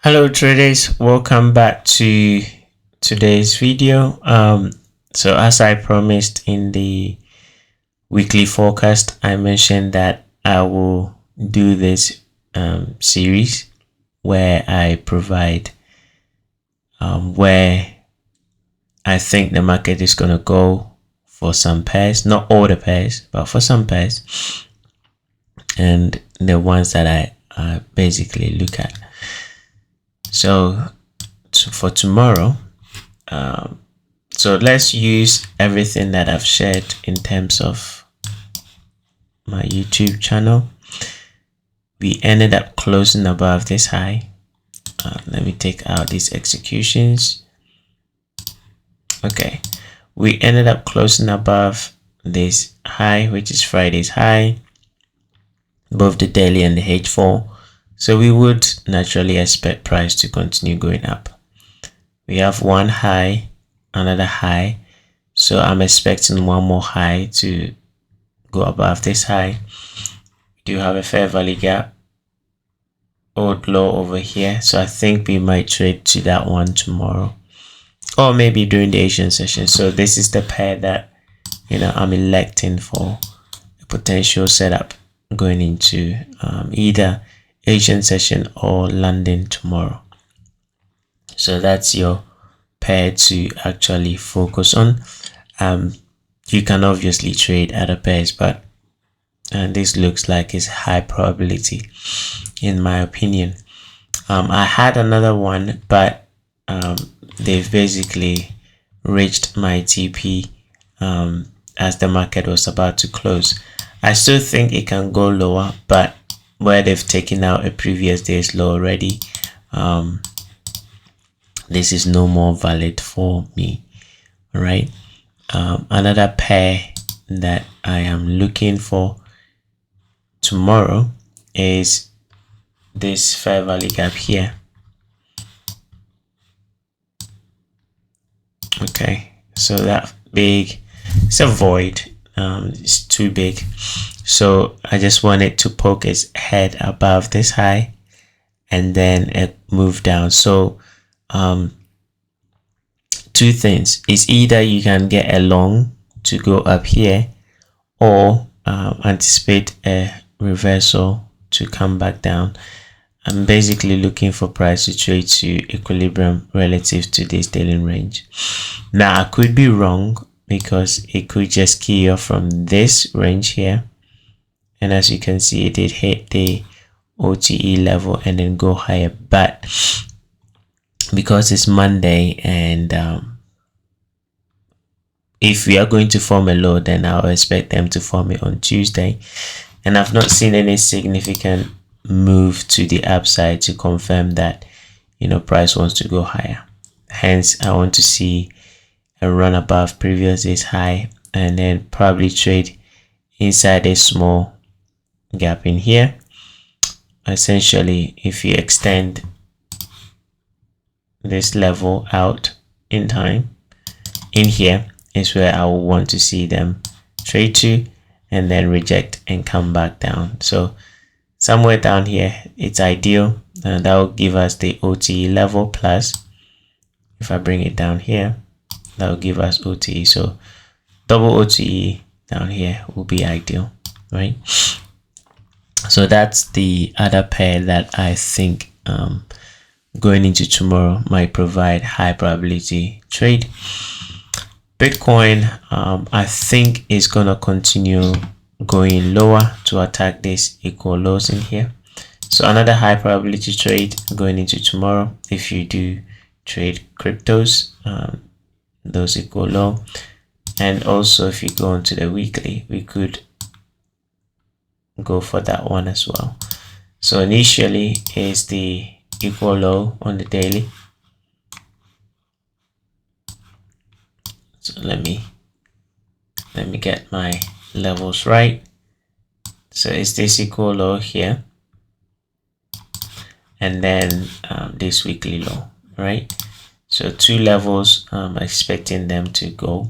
Hello traders, welcome back to today's video. So as I promised in the weekly forecast, I mentioned that I will do this series where I provide where I think the market is going to go for some pairs, not all the pairs, but for some pairs, and the ones that I basically look at. So for tomorrow, so let's use everything that I've shared in terms of my YouTube channel. We ended up closing above this high. Let me take out these executions. Okay, we ended up closing above this high, which is Friday's high, both the daily and the H4. So we would naturally expect price to continue going up. We have one high, another high. So I'm expecting one more high to go above this high. We do have a fair value gap, old low over here. So I think we might trade to that one tomorrow, or maybe during the Asian session. So this is the pair that I'm electing for a potential setup going into either Asian session or London tomorrow. So that's your pair to actually focus on. You can obviously trade other pairs, but this looks like it's high probability in my opinion. I had another one, but they've basically reached my TP as the market was about to close. I still think it can go lower, but where they've taken out a previous day's low already, this is no more valid for me. All right. Another pair that I am looking for tomorrow is this fair value gap here. Okay, so that big, it's a void. It's too big, so I just wanted to poke its head above this high and then it moved down. So two things is either you can get a long to go up here, or anticipate a reversal to come back down. I'm basically looking for price to trade to equilibrium relative to this daily range. Now I could be wrong, because it could just key off from this range here, and as you can see, it did hit the OTE level and then go higher. But because it's Monday, and if we are going to form a low, then I'll expect them to form it on Tuesday, and I've not seen any significant move to the upside to confirm that price wants to go higher. Hence I want to see a run above previous day's high, and then probably trade inside a small gap in here. Essentially, if you extend this level out in time, in here is where I will want to see them trade to, and then reject and come back down. So somewhere down here, it's ideal, and that will give us the OTE level plus, if I bring it down here, that will give us OTE. So double OTE down here will be ideal, right? So that's the other pair that I think going into tomorrow might provide high probability trade. Bitcoin, I think is gonna continue going lower to attack this equal lows in here. So another high probability trade going into tomorrow, if you do trade cryptos, those equal low. And also if you go into the weekly, we could go for that one as well. So initially is the equal low on the daily. So let me get my levels right. So it's this equal low here, and then this weekly low, right? So two levels, I'm expecting them to go.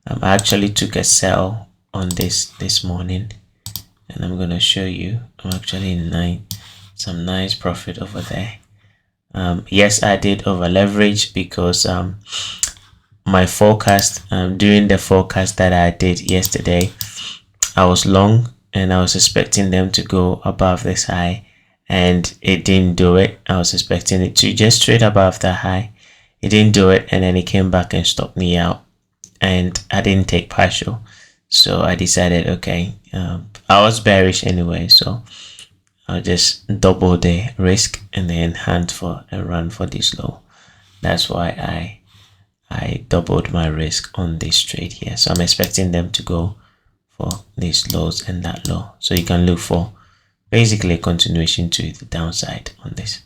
I actually took a sell on this morning, and I'm going to show you I'm actually in some nice profit over there. Yes, I did over leverage because my forecast, during the forecast that I did yesterday, I was long and I was expecting them to go above this high, and it didn't do it. I was expecting it to just trade above the high. It didn't do it, and then it came back and stopped me out, and I didn't take partial. So I decided, okay, I was bearish anyway, so I'll just double the risk and then hunt for and run for this low. That's why I doubled my risk on this trade here. So I'm expecting them to go for these lows and that low. So you can look for basically a continuation to the downside on this.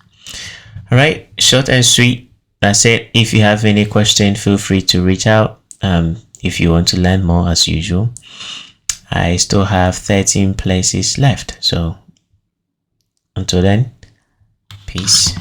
All right, short and sweet. That's it. If you have any question, feel free to reach out. If you want to learn more, as usual, I still have 13 places left. So until then, peace.